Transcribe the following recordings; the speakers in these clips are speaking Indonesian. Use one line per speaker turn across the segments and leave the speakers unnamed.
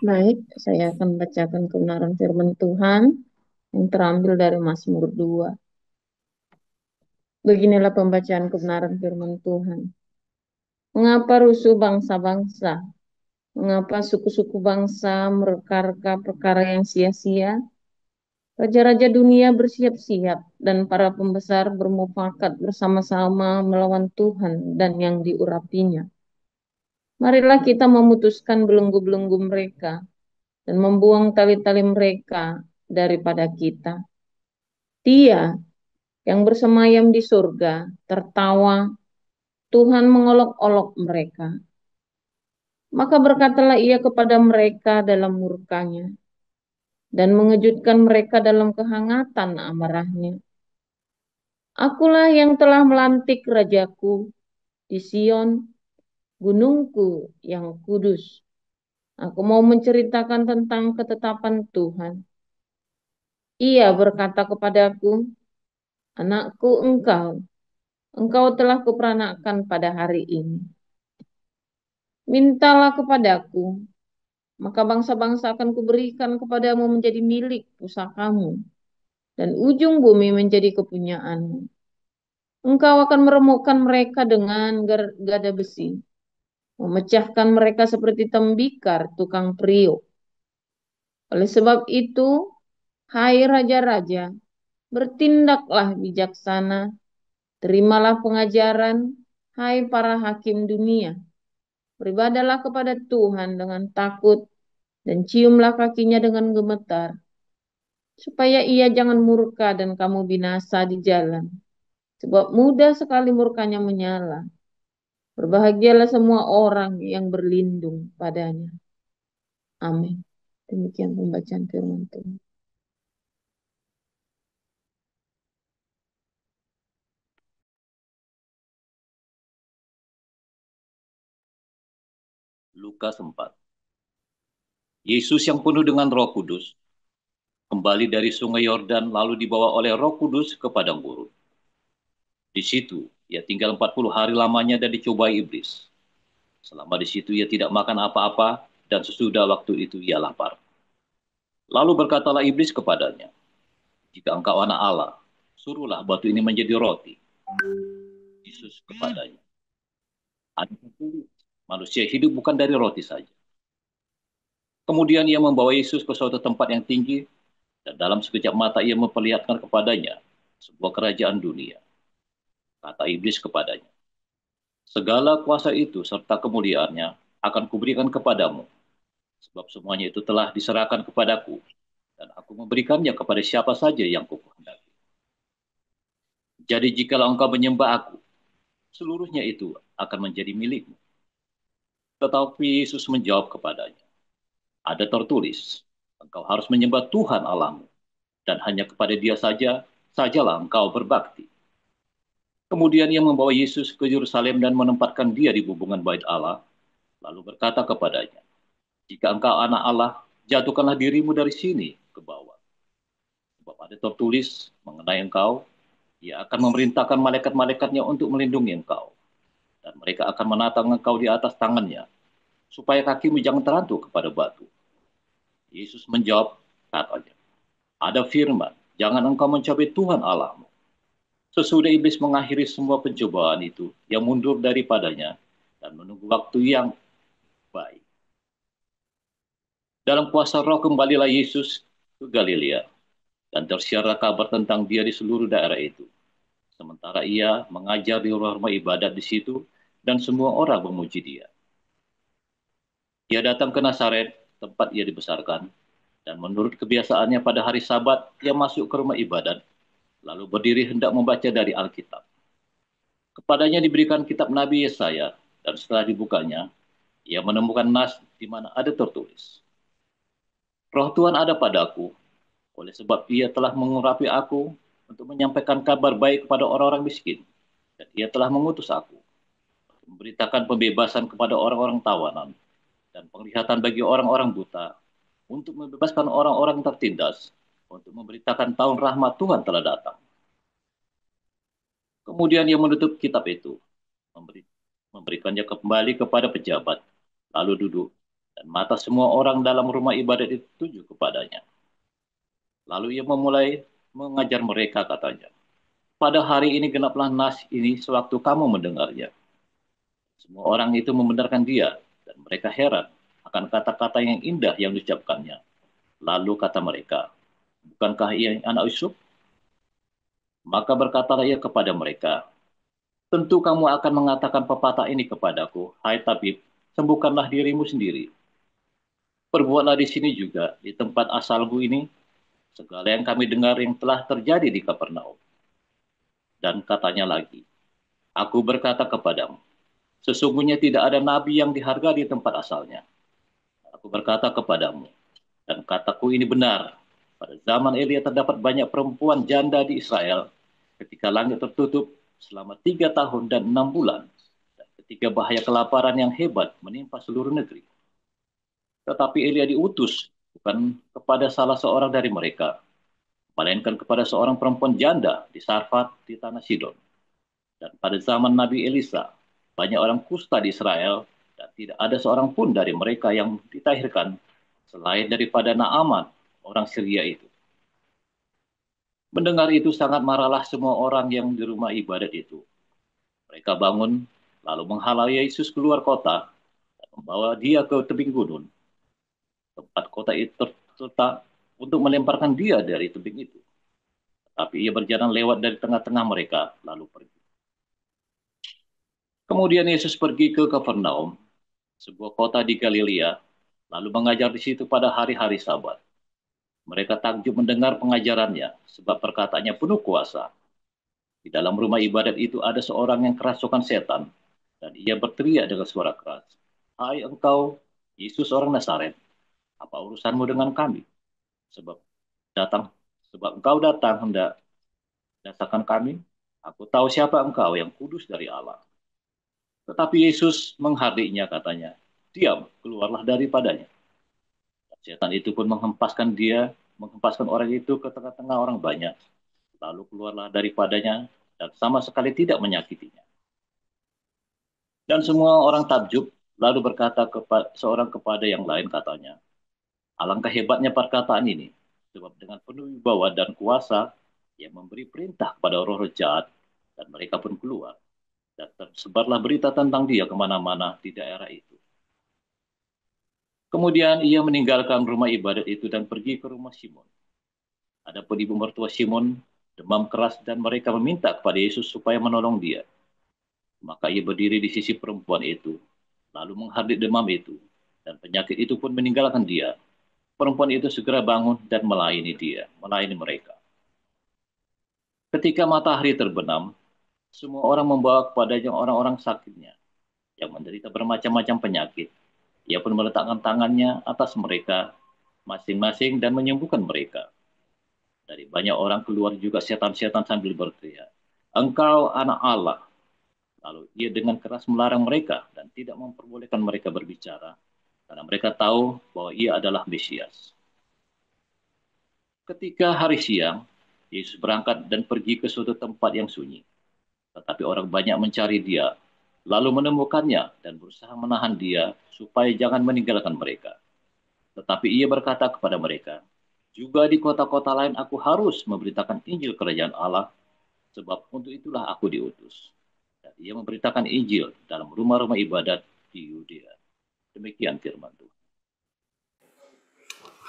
Baik, saya akan bacakan kebenaran firman Tuhan yang terambil dari Mazmur 2. Beginilah pembacaan kebenaran firman Tuhan. Mengapa rusuh bangsa-bangsa? Mengapa suku-suku bangsa mereka perkara yang sia-sia? Raja-raja dunia bersiap-siap dan para pembesar bermufakat bersama-sama melawan Tuhan dan yang diurapinya. Marilah kita memutuskan belenggu-belenggu mereka dan membuang tali-tali mereka daripada kita. Dia yang bersemayam di surga tertawa, Tuhan mengolok-olok mereka. Maka berkatalah ia kepada mereka dalam murkanya dan mengejutkan mereka dalam kehangatan amarahnya. Akulah yang telah melantik rajaku di Sion, gunungku yang kudus. Aku mau menceritakan tentang ketetapan Tuhan. Ia berkata kepadaku, anakku engkau telah kuperanakan pada hari ini. Mintalah kepadaku, maka bangsa-bangsa akan kuberikan kepadamu menjadi milik pusakamu, dan ujung bumi menjadi kepunyaanmu. Engkau akan meremukkan mereka dengan gada besi, memecahkan mereka seperti tembikar tukang periuk. Oleh sebab itu, hai raja-raja, bertindaklah bijaksana, terimalah pengajaran, hai para hakim dunia. Beribadalah kepada Tuhan dengan takut, dan ciumlah kakinya dengan gemetar, supaya ia jangan murka dan kamu binasa di jalan. Sebab mudah sekali murkanya menyala. Berbahagialah semua orang yang berlindung padanya. Amin. Demikian pembacaan firman Tuhan.
Lukas 4. Yesus yang penuh dengan Roh Kudus kembali dari Sungai Yordan lalu dibawa oleh Roh Kudus ke padang gurun. Di situ ia tinggal 40 hari lamanya dan dicobai iblis. Selama di situ ia tidak makan apa-apa dan sesudah waktu itu ia lapar. Lalu berkatalah iblis kepadanya, "Jika engkau anak Allah, suruhlah batu ini menjadi roti." Yesus kepadanya, "Ada tertulis, manusia hidup bukan dari roti saja." Kemudian ia membawa Yesus ke suatu tempat yang tinggi dan dalam sekejap mata ia memperlihatkan kepadanya sebuah kerajaan dunia. Kata iblis kepadanya, "Segala kuasa itu serta kemuliaannya akan kuberikan kepadamu, sebab semuanya itu telah diserahkan kepadaku, dan aku memberikannya kepada siapa saja yang kukehendaki. Jadi jikalau engkau menyembah aku, seluruhnya itu akan menjadi milikmu." Tetapi Yesus menjawab kepadanya, "Ada tertulis, engkau harus menyembah Tuhan Allahmu, dan hanya kepada Dia sajalah engkau berbakti." Kemudian ia membawa Yesus ke Yerusalem dan menempatkan dia di hubungan bait Allah, lalu berkata kepadanya, "Jika engkau anak Allah, jatuhkanlah dirimu dari sini ke bawah. Sebab ada tertulis mengenai engkau, ia akan memerintahkan malaikat-malaikatnya untuk melindungi engkau. Dan mereka akan menatang engkau di atas tangannya, supaya kakimu jangan terantuk kepada batu." Yesus menjawab, katanya, "Ada firman, jangan engkau mencabai Tuhan Allahmu." Sesudah iblis mengakhiri semua pencobaan itu, ia mundur daripadanya dan menunggu waktu yang baik. Dalam kuasa roh kembalilah Yesus ke Galilea, dan tersiarlah kabar tentang dia di seluruh daerah itu. Sementara ia mengajar di rumah ibadat di situ, dan semua orang memuji dia. Ia datang ke Nazaret, tempat ia dibesarkan, dan menurut kebiasaannya pada hari Sabat, ia masuk ke rumah ibadat, lalu berdiri hendak membaca dari Alkitab. Kepadanya diberikan kitab Nabi Yesaya, dan setelah dibukanya, ia menemukan nas di mana ada tertulis, "Roh Tuhan ada padaku, oleh sebab ia telah mengurapi aku untuk menyampaikan kabar baik kepada orang-orang miskin, dan ia telah mengutus aku untuk memberitakan pembebasan kepada orang-orang tawanan, dan penglihatan bagi orang-orang buta, untuk membebaskan orang-orang tertindas, untuk memberitakan tahun rahmat Tuhan telah datang." Kemudian ia menutup kitab itu, memberikannya kembali kepada pejabat, lalu duduk. dan mata semua orang dalam rumah ibadat itu tuju kepadanya. Lalu ia memulai mengajar mereka, katanya, pada hari ini genaplah nas ini sewaktu kamu mendengarnya. Semua orang itu membenarkan dia, dan mereka heran akan kata-kata yang indah yang diucapkannya. Lalu kata mereka, bukankah ia anak Yusuf? Maka berkatalah ia kepada mereka, tentu kamu akan mengatakan pepatah ini kepadaku, hai tabib, sembuhkanlah dirimu sendiri. Perbuatlah di sini juga, di tempat asalmu ini, segala yang kami dengar yang telah terjadi di Kapernaum. Dan katanya lagi, aku berkata kepadamu, sesungguhnya tidak ada nabi yang dihargai di tempat asalnya. Aku berkata kepadamu, dan kataku ini benar, pada zaman Elia terdapat banyak perempuan janda di Israel, ketika langit tertutup selama 3 tahun dan 6 bulan, dan ketika bahaya kelaparan yang hebat menimpa seluruh negeri. Tetapi Elia diutus bukan kepada salah seorang dari mereka, melainkan kepada seorang perempuan janda di Sarfat di tanah Sidon. Dan pada zaman Nabi Elisa, banyak orang kusta di Israel, dan tidak ada seorang pun dari mereka yang ditahirkan, selain daripada Naaman, orang Syria itu. Mendengar itu sangat marahlah semua orang yang di rumah ibadat itu. Mereka bangun, lalu menghalau Yesus keluar kota, dan membawa dia ke tebing gunung, tempat kota itu terletak, untuk melemparkan dia dari tebing itu. Tapi ia berjalan lewat dari tengah-tengah mereka, lalu pergi. Kemudian Yesus pergi ke Kapernaum, sebuah kota di Galilea, lalu mengajar di situ pada hari-hari Sabat. Mereka takjub mendengar pengajarannya, sebab perkataannya penuh kuasa. Di dalam rumah ibadat itu ada seorang yang kerasukan setan, dan ia berteriak dengan suara keras, hai engkau, Yesus orang Nazaret, apa urusanmu dengan kami? Sebab datang, sebab engkau datang hendak dasarkan kami. Aku tahu siapa engkau, yang kudus dari Allah. Tetapi Yesus menghardiknya, katanya, diam, keluarlah daripadanya. Setan itu pun menghempaskan orang itu ke tengah-tengah orang banyak. Lalu keluarlah daripadanya dan sama sekali tidak menyakitinya. Dan semua orang takjub, lalu berkata seorang kepada yang lain, katanya, alangkah hebatnya perkataan ini, sebab dengan penuh wibawa dan kuasa, ia memberi perintah kepada roh-roh jahat, dan mereka pun keluar. Dan tersebarlah berita tentang dia kemana-mana di daerah itu. Kemudian ia meninggalkan rumah ibadat itu dan pergi ke rumah Simon. Adapun ibu mertua Simon demam keras, dan mereka meminta kepada Yesus supaya menolong dia. Maka ia berdiri di sisi perempuan itu, lalu menghardik demam itu, dan penyakit itu pun meninggalkan dia. Perempuan itu segera bangun dan melayani mereka. Ketika matahari terbenam, semua orang membawa kepadanya orang-orang sakitnya, yang menderita bermacam-macam penyakit. Ia pun meletakkan tangannya atas mereka masing-masing dan menyembuhkan mereka. Dari banyak orang keluar juga setan-setan sambil berteriak, engkau anak Allah. Lalu ia dengan keras melarang mereka dan tidak memperbolehkan mereka berbicara, karena mereka tahu bahwa ia adalah Mesias. Ketika hari siang, Yesus berangkat dan pergi ke suatu tempat yang sunyi. Tetapi orang banyak mencari dia, lalu menemukannya dan berusaha menahan dia supaya jangan meninggalkan mereka. Tetapi ia berkata kepada mereka, juga di kota-kota lain aku harus memberitakan Injil Kerajaan Allah, sebab untuk itulah aku diutus. Dan ia memberitakan Injil dalam rumah-rumah ibadat di Yudea. Demikian firman Tuhan.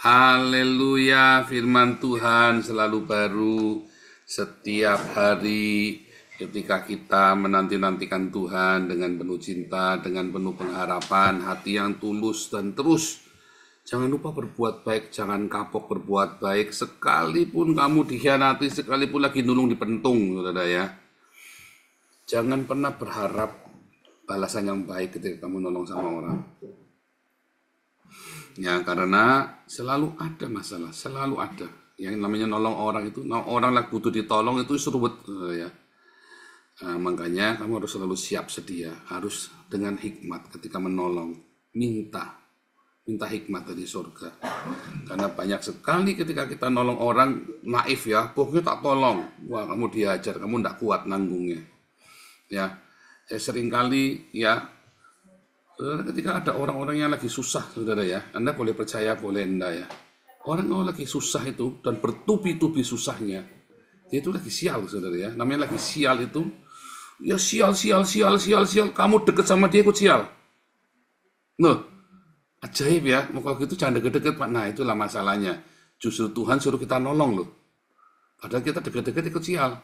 Haleluya, firman Tuhan selalu baru setiap hari ketika kita menanti-nantikan Tuhan dengan penuh cinta, dengan penuh pengharapan, hati yang tulus dan terus. Jangan lupa berbuat baik, jangan kapok berbuat baik, sekalipun kamu dikhianati, sekalipun lagi nulung di pentung, saudara ya. Jangan pernah berharap balasan yang baik ketika kamu nolong sama orang. Ya, karena selalu ada masalah, selalu ada. Yang namanya nolong orang itu, orang lagi butuh ditolong itu serubut, ya. Nah, makanya kamu harus selalu siap sedia, harus dengan hikmat ketika menolong, minta hikmat dari surga. Karena banyak sekali ketika kita nolong orang naif ya, pokoknya tak tolong, wah kamu diajar, kamu tidak kuat nanggungnya. Ya, saya seringkali ya Saudara, ketika ada orang-orang yang lagi susah, saudara ya, Anda boleh percaya, boleh enggak ya. Orang yang lagi susah itu dan bertubi-tubi susahnya, dia itu lagi sial, saudara ya. Namanya lagi sial itu, ya sial. Kamu deket sama dia ikut sial. Loh, ajaib ya. Kalau gitu jangan deket-deket, Pak. Nah, itulah masalahnya. Justru Tuhan suruh kita nolong loh. Padahal kita deket-deket ikut sial.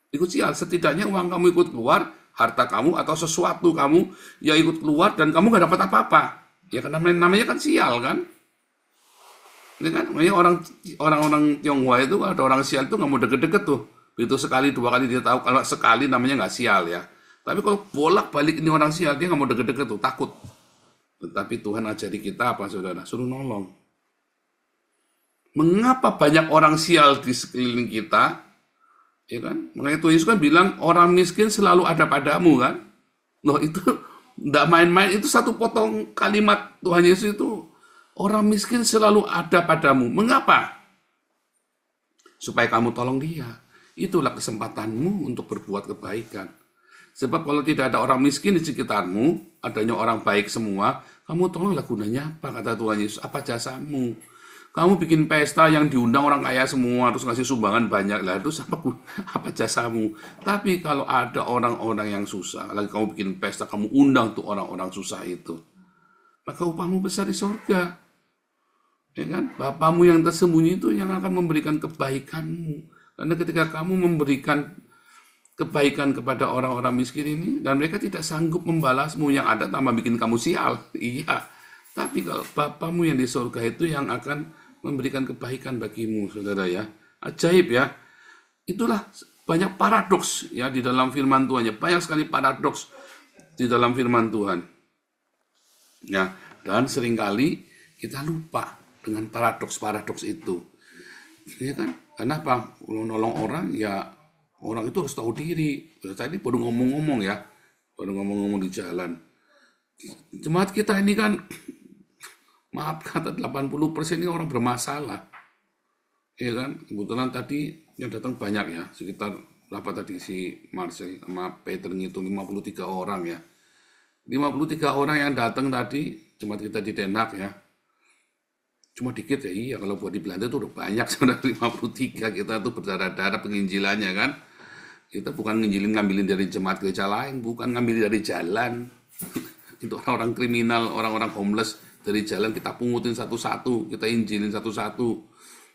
Ikut sial, setidaknya uang kamu ikut keluar, harta kamu atau sesuatu kamu ya ikut keluar dan kamu gak dapat apa-apa. Ya karena namanya kan sial kan. Ini kan orang-orang Tionghoa itu ada orang sial itu nggak mau deket-deket tuh. Itu sekali 2 kali dia tahu, kalau sekali namanya nggak sial ya. Tapi kalau bolak-balik ini orang sial dia nggak mau deket-deket tuh, takut. Tetapi Tuhan ajari kita apa saudara? Suruh nolong. Mengapa banyak orang sial di sekeliling kita? Ya kan? Makanya Tuhan Yesus kan bilang orang miskin selalu ada padamu kan. Loh itu enggak main-main, itu satu potong kalimat Tuhan Yesus itu, orang miskin selalu ada padamu. Mengapa? Supaya kamu tolong dia. Itulah kesempatanmu untuk berbuat kebaikan. Sebab kalau tidak ada orang miskin di sekitarmu, adanya orang baik semua, kamu tolonglah, gunanya apa, kata Tuhan Yesus, apa jasamu? Kamu bikin pesta yang diundang orang kaya semua, terus ngasih sumbangan banyak, lah itu apa jasamu? Tapi kalau ada orang-orang yang susah, lagi kamu bikin pesta, kamu undang tuh orang-orang susah itu, maka upahmu besar di surga. Ya kan? Bapamu yang tersembunyi itu yang akan memberikan kebaikanmu. Karena ketika kamu memberikan kebaikan kepada orang-orang miskin ini, dan mereka tidak sanggup membalasmu, yang ada tambah bikin kamu sial. Iya. Tapi kalau Bapamu yang di surga itu yang akan memberikan kebaikan bagimu, saudara ya. Ajaib ya. Itulah banyak paradoks ya di dalam firman Tuhan. Banyak sekali paradoks di dalam firman Tuhan. Ya, dan seringkali kita lupa dengan paradoks-paradoks itu. Ya kan? Kenapa? Kalau nolong orang, ya orang itu harus tahu diri. Tadi baru ngomong-ngomong ya. Baru ngomong-ngomong di jalan. Jemaat kita ini kan, maaf kata 80% ini orang bermasalah. Ya kan? Kebetulan tadi yang datang banyak ya. Sekitar berapa tadi si Marcel sama Peter ngitung 53 orang ya. 53 orang yang datang tadi, jemaat kita di Den Haag ya. Cuma dikit ya, iya kalau buat di Belanda itu udah banyak, sudah 53, kita tuh berdarah-darah penginjilannya kan. Kita bukan ngambilin dari jemaat gereja lain, bukan ngambilin dari jalan. Itu orang-orang kriminal, orang-orang homeless dari jalan kita pungutin satu-satu, kita injilin satu-satu.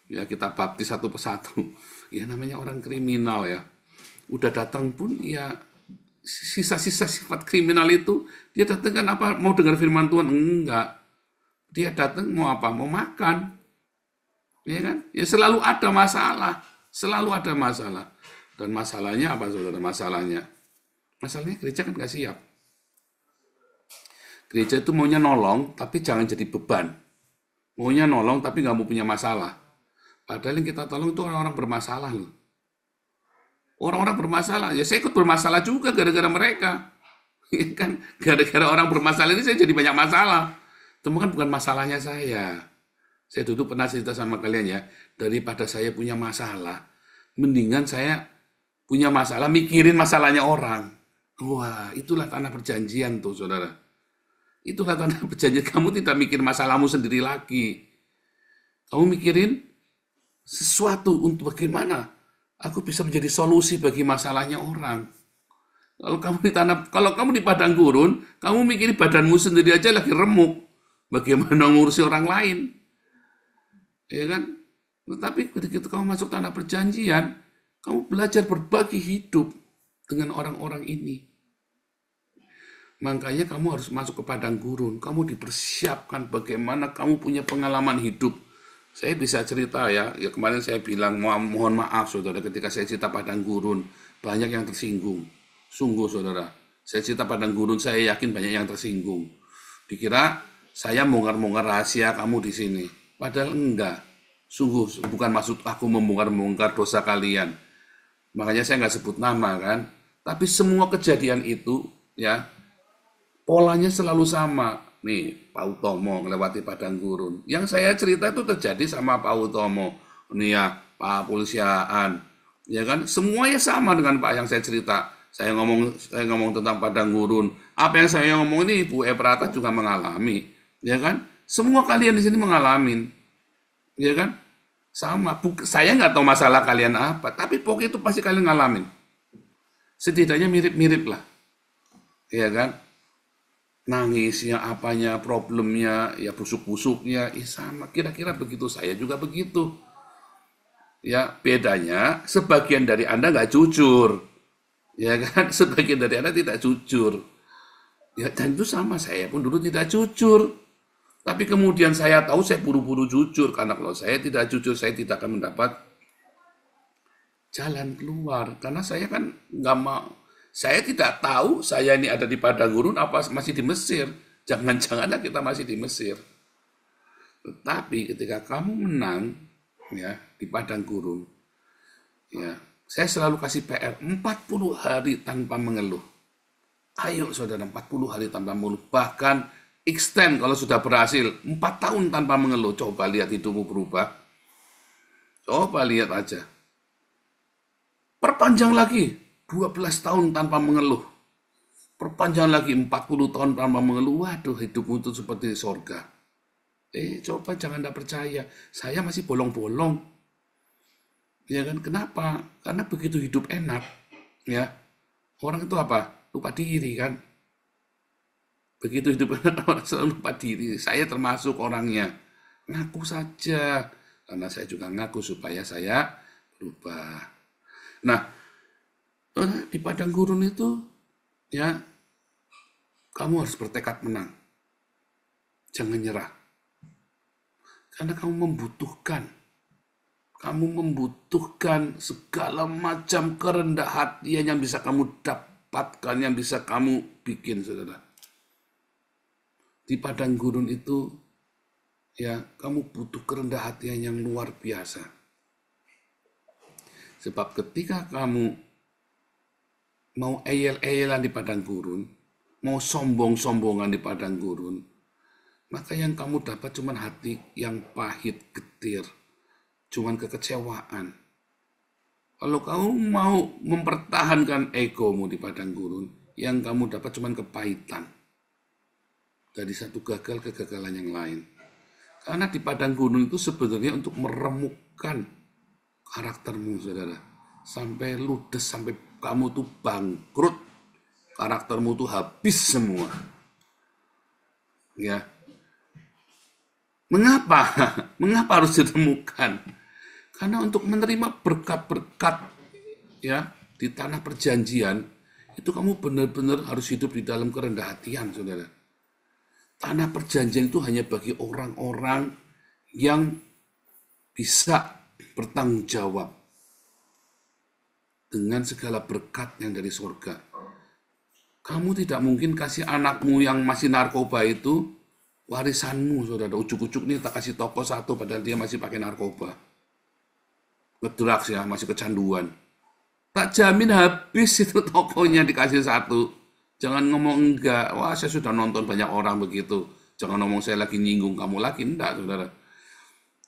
Ya kita baptis satu persatu. Ya namanya orang kriminal ya. Udah datang pun ya sisa-sisa sifat kriminal itu, dia datang kan apa, mau dengar firman Tuhan? Enggak. Dia datang mau apa? Mau makan. Ya kan? Ya selalu ada masalah. Selalu ada masalah. Dan masalahnya apa saudara? Masalahnya gereja kan gak siap. Gereja itu maunya nolong, tapi jangan jadi beban. Maunya nolong, tapi gak mau punya masalah. Padahal yang kita tolong itu orang-orang bermasalah loh. Orang-orang bermasalah. Ya saya ikut bermasalah juga gara-gara mereka. Ya kan? Gara-gara orang bermasalah ini saya jadi banyak masalah. Itu kan bukan masalahnya saya. Saya dulu pernah cerita sama kalian ya, daripada saya punya masalah, mendingan saya punya masalah mikirin masalahnya orang. Wah, itulah tanah perjanjian tuh, saudara. Itulah tanah perjanjian. Kamu tidak mikir masalahmu sendiri lagi. Kamu mikirin sesuatu untuk bagaimana aku bisa menjadi solusi bagi masalahnya orang. Kalau kamu di padang gurun, kamu mikirin badanmu sendiri aja lagi remuk. Bagaimana ngurusi orang lain? Ya kan? Tetapi ketika kamu masuk tanah perjanjian, kamu belajar berbagi hidup dengan orang-orang ini. Makanya kamu harus masuk ke padang gurun. Kamu dipersiapkan bagaimana kamu punya pengalaman hidup. Saya bisa cerita ya kemarin saya bilang mohon maaf saudara, ketika saya cerita padang gurun, banyak yang tersinggung. Sungguh saudara, saya cerita padang gurun, saya yakin banyak yang tersinggung. Dikira saya membongkar rahasia kamu di sini. Padahal enggak. Sungguh bukan maksud aku membongkar dosa kalian. Makanya saya nggak sebut nama kan. Tapi semua kejadian itu ya polanya selalu sama. Nih Pak Utomo melewati padang gurun. Yang saya cerita itu terjadi sama Pak Utomo. Nih ya Pak Polisiaan. Ya kan semuanya sama dengan Pak yang saya cerita. Saya ngomong tentang padang gurun. Apa yang saya ngomong ini Bu Eprata juga mengalami, ya kan? Semua kalian di sini mengalami, ya kan? Sama. Saya nggak tahu masalah kalian apa, tapi pokoknya itu pasti kalian ngalamin. Setidaknya mirip-mirip lah, ya kan? Nangisnya, apanya, problemnya, ya busuk-busuknya, sama. Kira-kira begitu. Saya juga begitu. Ya, bedanya sebagian dari Anda nggak jujur. Ya kan, sebagian dari Anda tidak jujur. Ya, dan itu sama, saya pun dulu tidak jujur. Tapi kemudian saya tahu saya buru-buru jujur, karena kalau saya tidak jujur, saya tidak akan mendapat jalan keluar. Karena saya kan nggak mau, saya tidak tahu saya ini ada di padang gurun apa masih di Mesir. Jangan-janganlah kita masih di Mesir. Tetapi ketika kamu menang, ya, di padang gurun, ya, saya selalu kasih PR 40 hari tanpa mengeluh. Ayo saudara, 40 hari tanpa mengeluh. Bahkan extend kalau sudah berhasil 4 tahun tanpa mengeluh. Coba lihat hidupmu berubah. Coba lihat aja. Perpanjang lagi 12 tahun tanpa mengeluh. Perpanjang lagi 40 tahun tanpa mengeluh. Waduh, hidupmu itu seperti sorga. Coba jangan tidak percaya. Saya masih bolong-bolong. Ya kan, kenapa? Karena begitu hidup enak, ya, orang itu apa? Lupa diri kan? Begitu hidup enak, orang selalu lupa diri. Saya termasuk orangnya. Ngaku saja, karena saya juga ngaku supaya saya berubah. Nah, di padang gurun itu, ya, kamu harus bertekad menang. Jangan nyerah. Karena kamu membutuhkan segala macam kerendah hatian yang bisa kamu dapatkan, yang bisa kamu bikin, saudara. Di padang gurun itu, ya, kamu butuh kerendah hatian yang luar biasa. Sebab ketika kamu mau eyel-eyelan di padang gurun, mau sombong-sombongan di padang gurun, maka yang kamu dapat cuma hati yang pahit, getir, cuman kekecewaan. Kalau kamu mau mempertahankan egomu di padang gurun, yang kamu dapat cuma kepahitan. Dari satu gagal ke kegagalan yang lain. Karena di padang gurun itu sebenarnya untuk meremukkan karaktermu, saudara. Sampai ludes, sampai kamu tuh bangkrut. Karaktermu tuh habis semua. Ya. Mengapa? Mengapa harus ditemukan? Karena untuk menerima berkat-berkat, ya, di tanah perjanjian, itu kamu benar-benar harus hidup di dalam kerendahan hatian, saudara. Tanah perjanjian itu hanya bagi orang-orang yang bisa bertanggung jawab dengan segala berkat yang dari surga. Kamu tidak mungkin kasih anakmu yang masih narkoba itu warisanmu, saudara. Ujuk-ujuk nih tak kasih toko satu padahal dia masih pakai narkoba. Ngedrugs ya, masih kecanduan. Tak jamin habis itu tokonya dikasih satu. Jangan ngomong enggak. Wah, saya sudah nonton banyak orang begitu. Jangan ngomong saya lagi nyinggung kamu lagi. Enggak, saudara.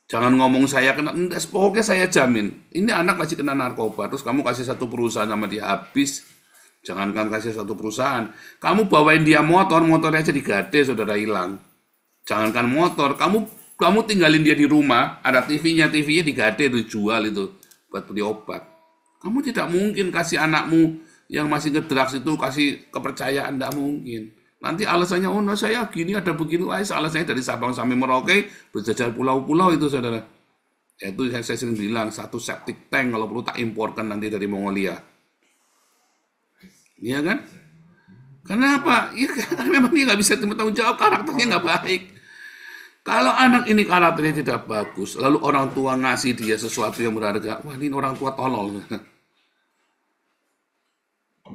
Jangan ngomong saya kena. Enggak, pokoknya saya jamin. Ini anak masih kena narkoba. Terus kamu kasih satu perusahaan sama dia habis. Jangankan kasih satu perusahaan. Kamu bawain dia motornya aja digade, saudara, hilang. Jangankan motor, kamu tinggalin dia di rumah, ada TV-nya digade, dijual itu buat beli obat. Kamu tidak mungkin kasih anakmu yang masih ngedrugs itu kasih kepercayaan, tidak mungkin. Nanti alasannya, oh no, saya gini ada begini, alasannya dari Sabang sampai Merauke berjajar pulau-pulau itu, saudara. Itu saya sering bilang, satu septic tank kalau perlu tak imporkan nanti dari Mongolia. Iya kan? Kenapa? Ya karena memang dia nggak bisa tanggung jawab, karakternya nggak baik. Kalau anak ini karakternya tidak bagus, lalu orang tua ngasih dia sesuatu yang berharga, wah ini orang tua tolol.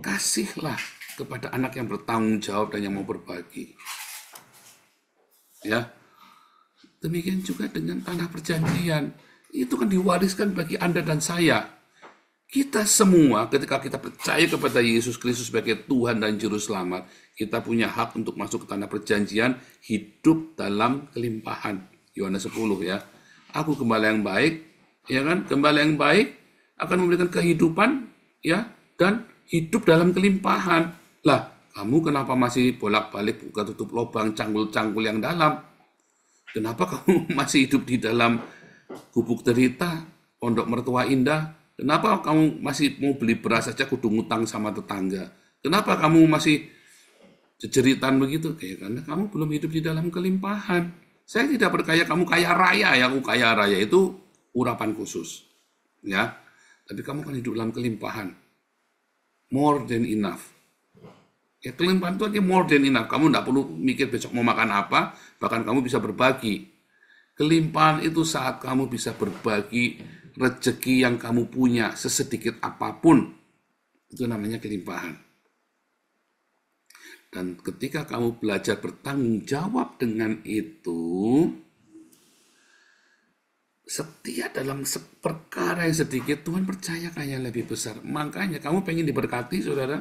Kasihlah kepada anak yang bertanggung jawab dan yang mau berbagi. Ya, demikian juga dengan tanah perjanjian. Itu kan diwariskan bagi Anda dan saya. Kita semua ketika kita percaya kepada Yesus Kristus sebagai Tuhan dan Juru Selamat, kita punya hak untuk masuk ke tanah perjanjian, hidup dalam kelimpahan. Yohanes 10 ya. Aku gembala yang baik, ya kan? Gembala yang baik akan memberikan kehidupan, ya, dan hidup dalam kelimpahan. Lah, kamu kenapa masih bolak-balik buka tutup lubang cangkul-cangkul yang dalam? Kenapa kamu masih hidup di dalam gubuk derita, pondok mertua indah? Kenapa kamu masih mau beli beras saja kudu ngutang sama tetangga? Kenapa kamu masih jejeritan begitu? Karena kamu belum hidup di dalam kelimpahan. Saya tidak berkaya kamu kaya raya, ya aku kaya raya itu urapan khusus. Ya, tapi kamu kan hidup dalam kelimpahan. More than enough. Ya, kelimpahan itu artinya more than enough. Kamu tidak perlu mikir besok mau makan apa, bahkan kamu bisa berbagi. Kelimpahan itu saat kamu bisa berbagi rezeki yang kamu punya sesedikit apapun. Itu namanya kelimpahan. Dan ketika kamu belajar bertanggung jawab dengan itu, setia dalam perkara yang sedikit, Tuhan percayakan yang lebih besar. Makanya kamu pengen diberkati, saudara,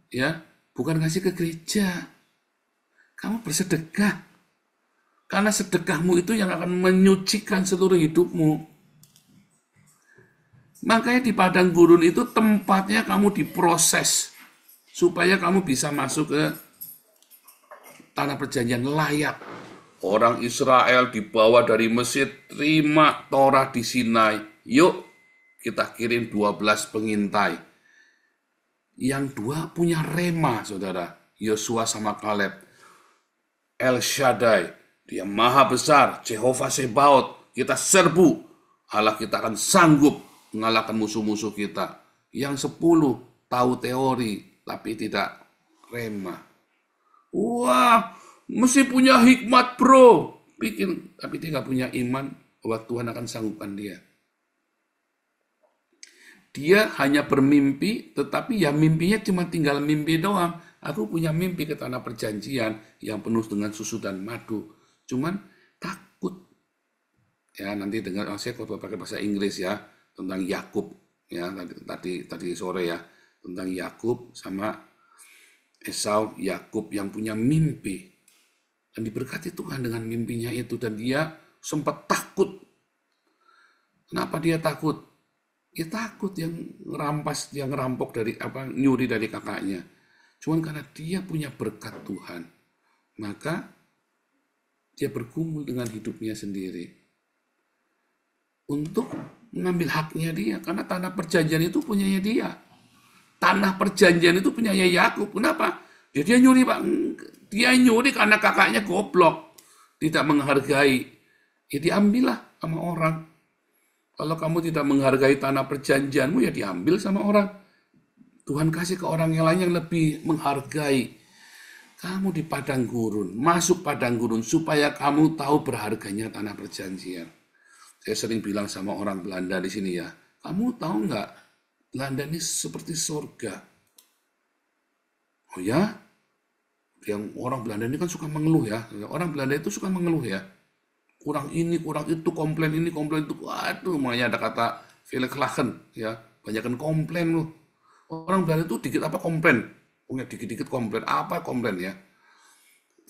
ya, bukan kasih ke gereja. Kamu bersedekah. Karena sedekahmu itu yang akan menyucikan seluruh hidupmu. Makanya di padang gurun itu tempatnya kamu diproses supaya kamu bisa masuk ke tanah perjanjian layak. Orang Israel dibawa dari Mesir, terima Torah di Sinai. Yuk, kita kirim 12 pengintai. Yang 2 punya rema, saudara. Yosua sama Kaleb. El Shaddai, dia maha besar. Jehovah Sebaot, kita serbu. Allah kita akan sanggup mengalahkan musuh-musuh kita. Yang 10 tahu teori, tapi tidak rema. Wah, mesti punya hikmat bro. Tapi dia nggak punya iman bahwa Tuhan akan sanggupkan dia. Dia hanya bermimpi, tetapi ya mimpinya cuma tinggal mimpi doang. Aku punya mimpi ke tanah perjanjian yang penuh dengan susu dan madu. Cuman takut. Ya nanti dengar, saya kalau pakai bahasa Inggris ya, tentang Yakub. Ya tadi sore ya, tentang Yakub sama Esau. Yakub yang punya mimpi. Dan diberkati Tuhan dengan mimpinya itu. Dan dia sempat takut. Kenapa dia takut? Ya takut yang ngerampok dari nyuri dari kakaknya. Cuman karena dia punya berkat Tuhan, maka dia bergumul dengan hidupnya sendiri untuk mengambil haknya dia. Karena tanah perjanjian itu punyanya dia. Tanah perjanjian itu punyanya Yakub. Kenapa? Dia nyuri, Pak. Dia nyuri karena kakaknya goblok, tidak menghargai. Ya diambillah sama orang. Kalau kamu tidak menghargai tanah perjanjianmu, ya diambil sama orang. Tuhan kasih ke orang yang lain yang lebih menghargai. Kamu di padang gurun, masuk padang gurun, supaya kamu tahu berharganya tanah perjanjian. Saya sering bilang sama orang Belanda di sini ya, kamu tahu nggak, Belanda ini seperti surga. Oh ya? Yang orang Belanda ini kan suka mengeluh ya. Orang Belanda itu suka mengeluh ya. Kurang ini, kurang itu, komplain ini, komplain itu. Waduh, makanya ada kata Velklagen, ya. Banyakan komplain loh. Orang Belanda itu dikit apa komplain. Dikit-dikit komplain. Apa komplain ya.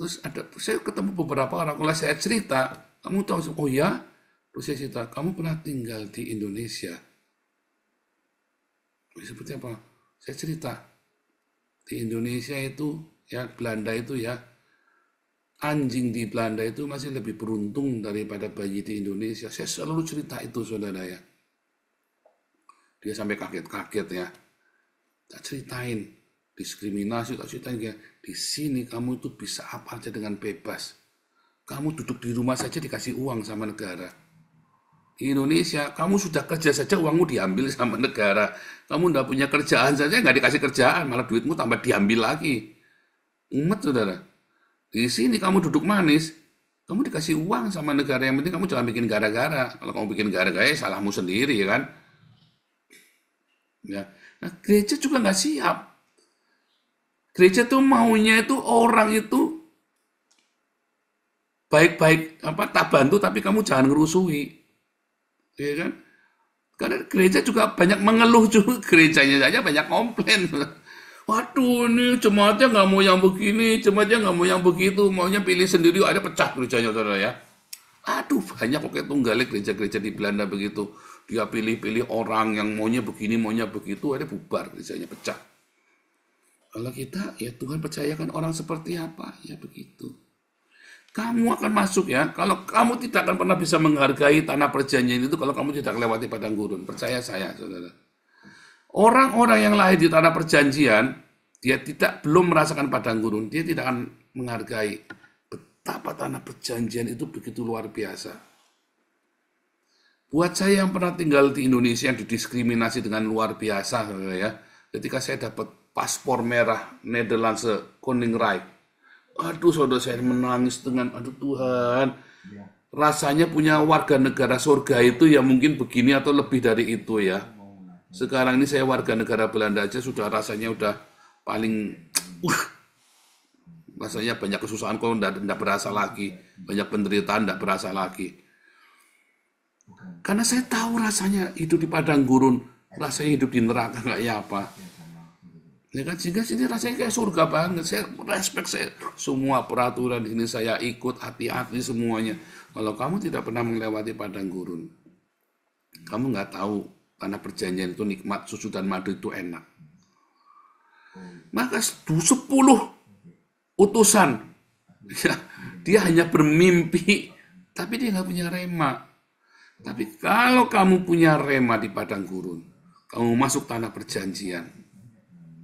Terus saya ketemu beberapa orang, kalau saya cerita, kamu tahu, oh ya? Terus saya cerita, kamu pernah tinggal di Indonesia. Seperti apa? Saya cerita, di Indonesia itu, ya Belanda itu ya, anjing di Belanda itu masih lebih beruntung daripada bayi di Indonesia. Saya selalu cerita itu, saudara ya. Dia sampai kaget-kaget ya. Tak ceritain diskriminasi, tak ceritain ya. Di sini kamu itu bisa apa aja dengan bebas. Kamu duduk di rumah saja dikasih uang sama negara. Di Indonesia, kamu sudah kerja saja uangmu diambil sama negara. Kamu tidak punya kerjaan saja nggak dikasih kerjaan, malah duitmu tambah diambil lagi. Umat, saudara. Di sini kamu duduk manis, kamu dikasih uang sama negara. Yang penting kamu jangan bikin gara-gara. Kalau kamu bikin gara-gara, ya salahmu sendiri, ya kan? Ya. Nah, gereja juga nggak siap. Gereja tuh maunya itu orang itu baik-baik, tak bantu, tapi kamu jangan ngerusuhi, ya kan? Karena gereja juga banyak mengeluh juga, gerejanya saja banyak komplain. Waduh, ini jemaatnya nggak mau yang begini, jemaatnya nggak mau yang begitu, maunya pilih sendiri, ada pecah gerejanya, saudara ya. Aduh, banyak kok kayak tunggalnya gereja-gereja di Belanda begitu. Dia pilih-pilih orang yang maunya begini, maunya begitu, ada bubar, misalnya pecah. Kalau kita, ya Tuhan percayakan orang seperti apa, ya begitu. Kamu akan masuk ya, kalau kamu tidak akan pernah bisa menghargai tanah perjanjian itu kalau kamu tidak melewati padang gurun. Percaya saya, saudara. Orang-orang yang lahir di tanah perjanjian, dia belum merasakan padang gurun, dia tidak akan menghargai betapa tanah perjanjian itu begitu luar biasa. Buat saya yang pernah tinggal di Indonesia yang didiskriminasi dengan luar biasa, ya. Ketika saya dapat paspor merah Nederlandse Koninkrijk, aduh saudara, saya menangis dengan, aduh Tuhan, rasanya punya warga negara surga itu ya mungkin begini atau lebih dari itu ya. Sekarang ini saya warga negara Belanda aja sudah rasanya udah paling, rasanya banyak kesusahan kok tidak berasa lagi, banyak penderitaan tidak berasa lagi. Karena saya tahu rasanya hidup di padang gurun, rasanya hidup di neraka kayak apa. Ya kan, sehingga sini rasanya kayak surga banget. Saya respect, saya semua peraturan di sini saya ikut, hati-hati semuanya. Kalau kamu tidak pernah melewati padang gurun, kamu nggak tahu tanah perjanjian itu nikmat, susu dan madu itu enak. Maka 10 utusan, dia hanya bermimpi, tapi dia nggak punya rema. Tapi kalau kamu punya rema di padang gurun, kamu masuk tanah perjanjian,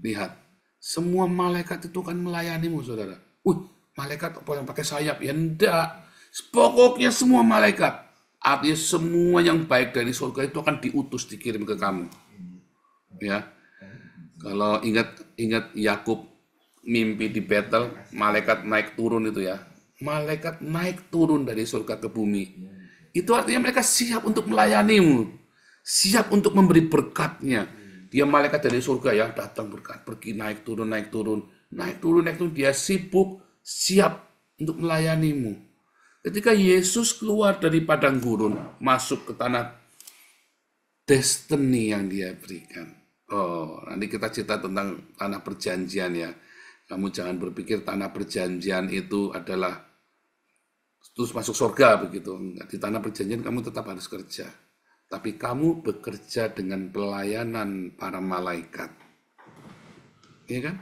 lihat, semua malaikat itu kan melayanimu, saudara. Malaikat apa yang pakai sayap? Ya enggak. Pokoknya semua malaikat. Artinya semua yang baik dari surga itu akan diutus, dikirim ke kamu. Ya. Kalau ingat Yakub mimpi di Betel, malaikat naik turun itu ya. Malaikat naik turun dari surga ke bumi. Itu artinya mereka siap untuk melayanimu, siap untuk memberi berkatnya. Dia malaikat dari surga ya, datang berkat, pergi naik turun, naik turun, naik turun, naik turun. Dia sibuk, siap untuk melayanimu. Ketika Yesus keluar dari padang gurun, masuk ke tanah destiny yang dia berikan. Oh, nanti kita cerita tentang tanah perjanjian ya. Kamu jangan berpikir tanah perjanjian itu adalah terus masuk surga begitu. Di tanah perjanjian kamu tetap harus kerja. Tapi kamu bekerja dengan pelayanan para malaikat. Iya kan?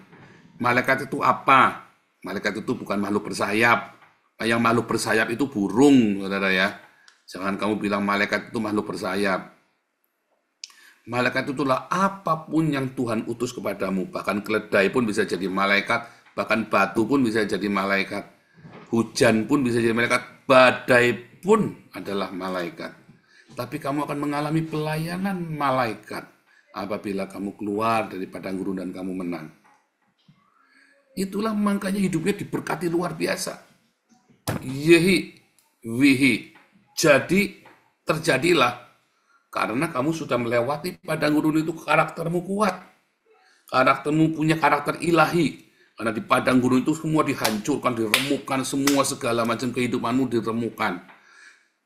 Malaikat itu apa? Malaikat itu bukan makhluk bersayap. Yang makhluk bersayap itu burung, saudara ya. Jangan kamu bilang malaikat itu makhluk bersayap. Malaikat itulah apapun yang Tuhan utus kepadamu. Bahkan keledai pun bisa jadi malaikat. Bahkan batu pun bisa jadi malaikat. Hujan pun bisa jadi malaikat, badai pun adalah malaikat. Tapi kamu akan mengalami pelayanan malaikat apabila kamu keluar dari padang gurun dan kamu menang. Itulah makanya hidupnya diberkati luar biasa. Yehi, wihi. Jadi, terjadilah. Karena kamu sudah melewati padang gurun itu, karaktermu kuat. Karaktermu punya karakter ilahi. Karena di padang gurun itu semua dihancurkan, diremukkan, semua segala macam kehidupanmu diremukkan.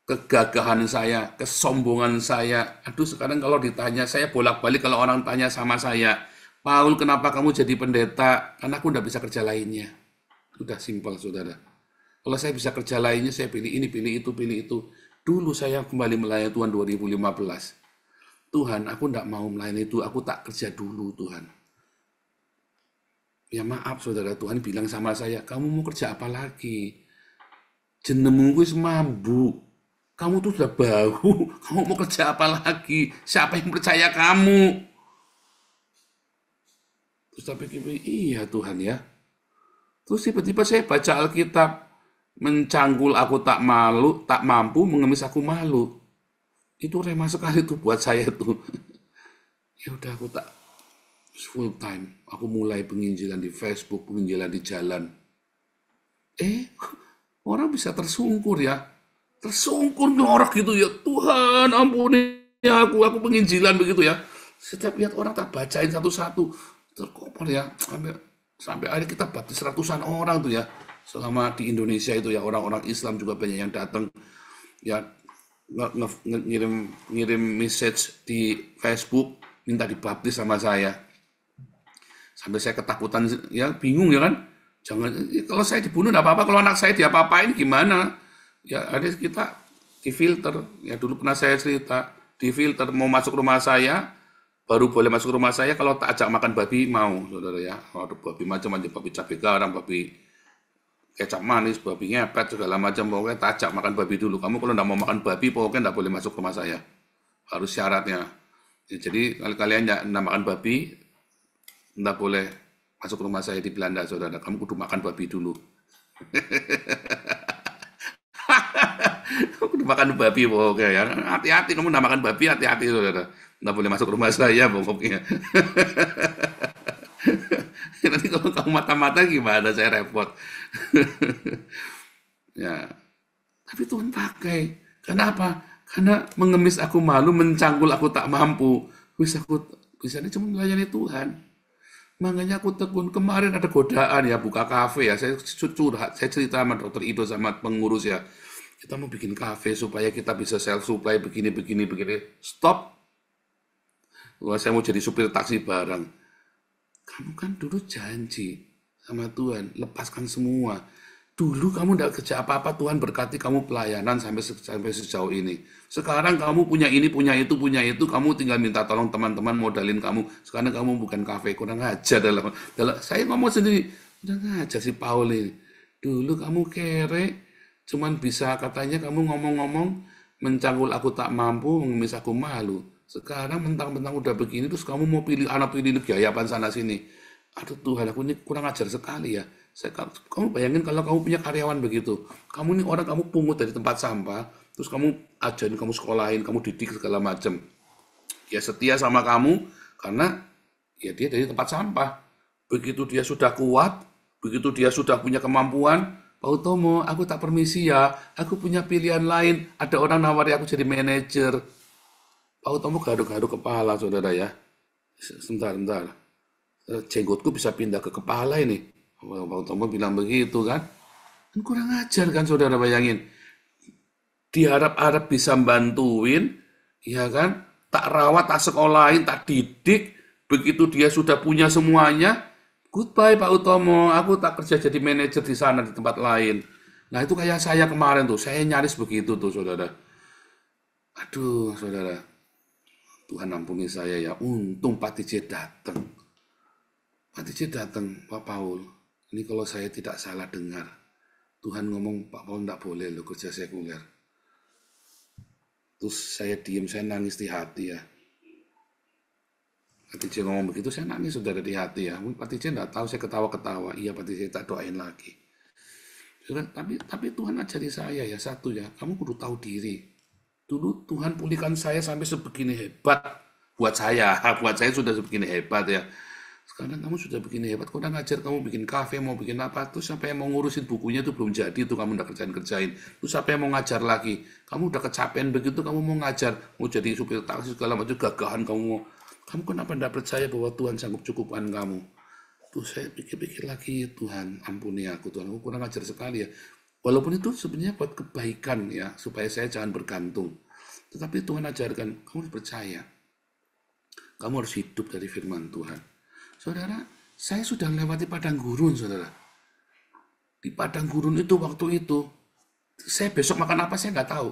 Kegagahan saya, kesombongan saya. Aduh, sekarang kalau ditanya, saya bolak-balik kalau orang tanya sama saya, Paul, kenapa kamu jadi pendeta? Karena aku tidak bisa kerja lainnya. Udah simpel, saudara. Kalau saya bisa kerja lainnya, saya pilih ini, pilih itu, pilih itu. Dulu saya kembali melayani Tuhan 2015. Tuhan, aku tidak mau melayani itu, aku tak kerja dulu, Tuhan. Ya maaf saudara, Tuhan bilang sama saya, kamu mau kerja apa lagi? Jenemu wis mambu. Kamu tuh sudah bau. Kamu mau kerja apa lagi? Siapa yang percaya kamu? Terus saya pikir, iya Tuhan ya. Terus tiba-tiba saya baca Alkitab, mencangkul aku tak malu, tak mampu, mengemis aku malu. Itu rema sekali tuh buat saya tuh. Ya udah aku tak full time. Aku mulai penginjilan di Facebook, penginjilan di jalan. Orang bisa tersungkur ya. Tersungkur ngelorok gitu ya. Tuhan ampuni aku penginjilan begitu ya. Setiap lihat orang tak bacain satu-satu. Terkopor ya. Sampai akhirnya kita baptis ratusan orang tuh ya. Selama di Indonesia itu ya, orang-orang Islam juga banyak yang datang. Ya, ngirim message di Facebook, minta dibaptis sama saya. Sampai saya ketakutan, ya bingung ya kan. Jangan, kalau saya dibunuh enggak apa-apa, kalau anak saya diapa-apain gimana? Ya ada kita difilter. Ya dulu pernah saya cerita, difilter. Mau masuk rumah saya, baru boleh masuk rumah saya kalau tak ajak makan babi, mau, saudara ya. Ada babi macam-macam, babi cabai garam, babi kecap manis, babi ngepet, segala macam. Pokoknya tak ajak makan babi dulu. Kamu kalau nggak mau makan babi, pokoknya nggak boleh masuk rumah saya. Harus syaratnya. Ya, jadi kalau kalian nggak makan babi, nggak boleh masuk rumah saya di Belanda, saudara. Kamu kudu makan babi dulu. Kamu kudu makan babi pokoknya ya. Hati-hati, kamu nggak makan babi, hati-hati, saudara. Nggak boleh masuk rumah saya pokoknya. Nanti kalau kamu mata-mata gimana, saya repot. Ya, tapi Tuhan pakai. Kenapa? Karena mengemis aku malu, mencangkul aku tak mampu. Bisa ini cuma melayani Tuhan. Makanya aku tekun. Kemarin ada godaan ya, buka kafe ya. Saya curhat, saya cerita sama dokter Ido sama pengurus ya. Kita mau bikin kafe supaya kita bisa self supply begini. Stop. Wah, saya mau jadi supir taksi barang. Kamu kan dulu janji sama Tuhan, lepaskan semua. Dulu kamu tidak kerja apa-apa, Tuhan berkati kamu pelayanan sampai sejauh ini. Sekarang kamu punya ini, punya itu, kamu tinggal minta tolong teman-teman modalin kamu. Sekarang kamu bukan kafe, kurang ajar dalam saya ngomong sendiri, kurang ajar si Paul ini. Dulu kamu kere, cuman bisa katanya kamu ngomong-ngomong, mencangkul aku tak mampu, mengemis aku malu. Sekarang mentang-mentang udah begini, terus kamu mau pilih anak pilih biayapan sana sini. Aduh Tuhan, aku ini kurang ajar sekali ya. Kamu bayangin kalau kamu punya karyawan begitu. Kamu ini orang, kamu pungut dari tempat sampah, terus kamu ajarin, kamu sekolahin, kamu didik segala macam. Ya setia sama kamu, karena ya dia dari tempat sampah. Begitu dia sudah kuat, begitu dia sudah punya kemampuan, Pak Utomo, aku tak permisi ya, aku punya pilihan lain. Ada orang nawari aku jadi manajer. Pak Utomo garuk-garuk kepala, saudara ya. Sebentar. Jenggotku bisa pindah ke kepala ini. Pak Utomo bilang begitu kan. Kan kurang ajar kan, saudara, bayangin. Diharap-harap bisa bantuin, ya kan. Tak rawat, tak sekolahin, tak didik. Begitu dia sudah punya semuanya, goodbye Pak Utomo, aku tak kerja jadi manajer di sana, di tempat lain. Nah itu kayak saya kemarin tuh, saya nyaris begitu tuh, saudara. Aduh, saudara. Tuhan ampuni saya ya, untung Pak DJ datang. Pak DJ datang, Pak Paul. Ini kalau saya tidak salah dengar, Tuhan ngomong Pak Paul tidak boleh loh kerja sekuler. Terus saya diem, saya nangis di hati ya. Pak DJ ngomong begitu, saya nangis saudara di hati ya. Pak DJ tidak tahu, saya ketawa-ketawa. Iya Pak DJ, tak doain lagi. Tapi Tuhan ajari saya ya, satu ya, kamu kudu tahu diri. Dulu Tuhan pulihkan saya sampai sebegini hebat. Buat saya sudah sebegini hebat ya. Sekarang kamu sudah begini hebat, kau udah ngajar kamu bikin kafe, mau bikin apa, terus siapa yang mau ngurusin bukunya itu belum jadi, tuh kamu udah kerjain. Terus siapa yang mau ngajar lagi, kamu udah kecapean begitu, kamu mau ngajar, mau jadi supir taksi segala macam, gagahan kamu kenapa tidak percaya bahwa Tuhan sanggup cukupkan kamu? Tuh saya pikir-pikir lagi, Tuhan ampuni aku, Tuhan aku kurang ajar sekali ya. Walaupun itu sebenarnya buat kebaikan ya, supaya saya jangan bergantung. Tetapi Tuhan ajarkan, kamu harus percaya. Kamu harus hidup dari firman Tuhan. Saudara, saya sudah melewati padang gurun, saudara. Di padang gurun itu, waktu itu, saya besok makan apa, saya nggak tahu.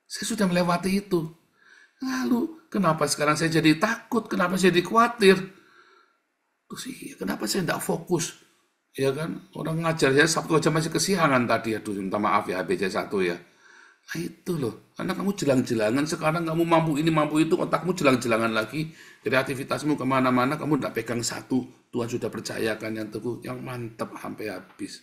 Saya sudah melewati itu. Lalu, kenapa sekarang saya jadi takut? Kenapa saya jadi khawatir? Terus, kenapa saya nggak fokus? Ya kan, orang ngajar ya, Sabtu aja masih kesiangan tadi, aduh, minta maaf ya, HBC 1 ya. Nah itu loh, karena kamu jelang-jelangan, sekarang kamu mampu ini, mampu itu, otakmu jelang-jelangan lagi, kreativitasmu kemana-mana, kamu tidak pegang satu, Tuhan sudah percayakan yang teguh, yang mantap sampai habis.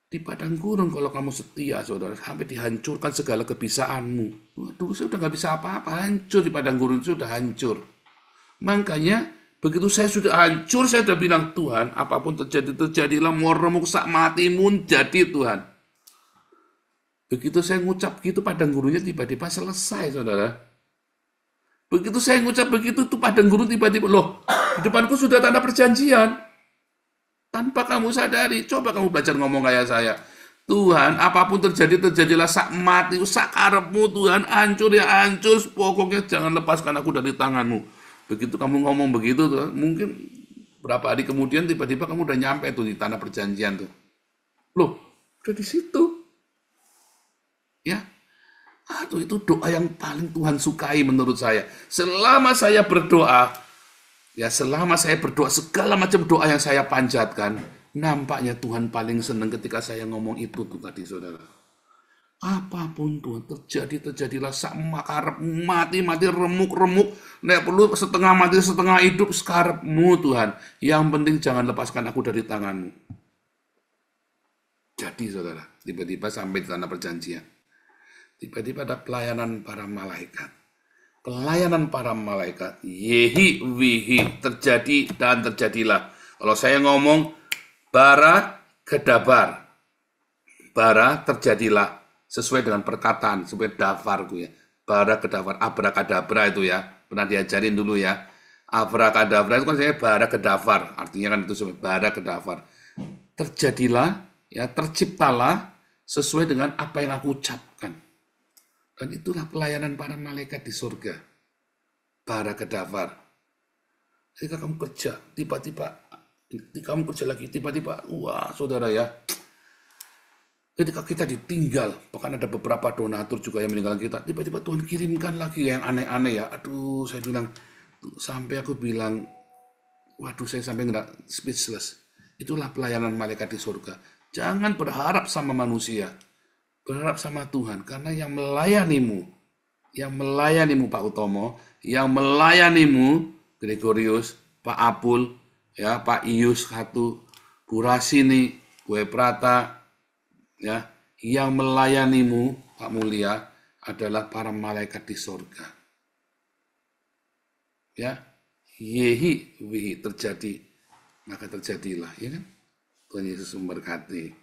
Di padang gurun kalau kamu setia, saudara, sampai dihancurkan segala kebisaanmu. Waduh, saya udah nggak bisa apa-apa, hancur di padang gurun, sudah hancur. Makanya, begitu saya sudah hancur, saya sudah bilang, Tuhan, apapun terjadilah, mau remuk sak matimu, jadi Tuhan. Begitu saya ngucap gitu, padang gurunnya tiba-tiba selesai, saudara. Begitu saya ngucap begitu, tuh padang gurun tiba-tiba, loh, di depanku sudah tanda perjanjian. Tanpa kamu sadari, coba kamu belajar ngomong kayak saya. Tuhan, apapun terjadilah sak mati, sak karepmu, Tuhan, hancur ya hancur, pokoknya jangan lepaskan aku dari tanganmu. Begitu kamu ngomong begitu, tuh, mungkin berapa hari kemudian tiba-tiba kamu udah nyampe tuh di tanah perjanjian tuh. Loh, udah di situ. Ya, satu, itu doa yang paling Tuhan sukai menurut saya. Selama saya berdoa, segala macam doa yang saya panjatkan, nampaknya Tuhan paling senang ketika saya ngomong itu tuh tadi, saudara. Apapun Tuhan terjadilah sak makarep mati remuk, nek perlu setengah mati setengah hidup sekarepmu Tuhan. Yang penting jangan lepaskan aku dari tanganmu. Jadi saudara, tiba-tiba sampai di tanah perjanjian. Tiba-tiba ada pelayanan para malaikat. Pelayanan para malaikat, yehi wihi, terjadi dan terjadilah. Kalau saya ngomong bara kedabar, bara terjadilah. Sesuai dengan perkataan, sesuai dafarku ya. Bara kedafar, abrakadabra itu ya. Pernah diajarin dulu ya. Abrakadabra itu kan saya bara kedafar. Artinya kan itu sesuai bara kedafar. Terjadilah, ya terciptalah sesuai dengan apa yang aku ucapkan. Dan itulah pelayanan para malaikat di surga. Bara kedafar. Ketika kamu kerja, tiba-tiba wah saudara ya. Ketika kita ditinggal, bahkan ada beberapa donatur juga yang meninggalkan kita, tiba-tiba Tuhan kirimkan lagi yang aneh-aneh ya. Aduh, saya bilang, sampai aku bilang, waduh saya sampai nggak speechless. Itulah pelayanan malaikat di surga. Jangan berharap sama manusia, berharap sama Tuhan. Karena yang melayanimu Pak Utomo, yang melayanimu Gregorius, Pak Apul, ya Pak Ius Katu, Bu Rasini, Bu Eprata, ya, yang melayanimu Pak Mulia adalah para malaikat di surga. Ya, yehi wihi terjadi, maka terjadilah, ya kan? Tuhan Yesus memberkati.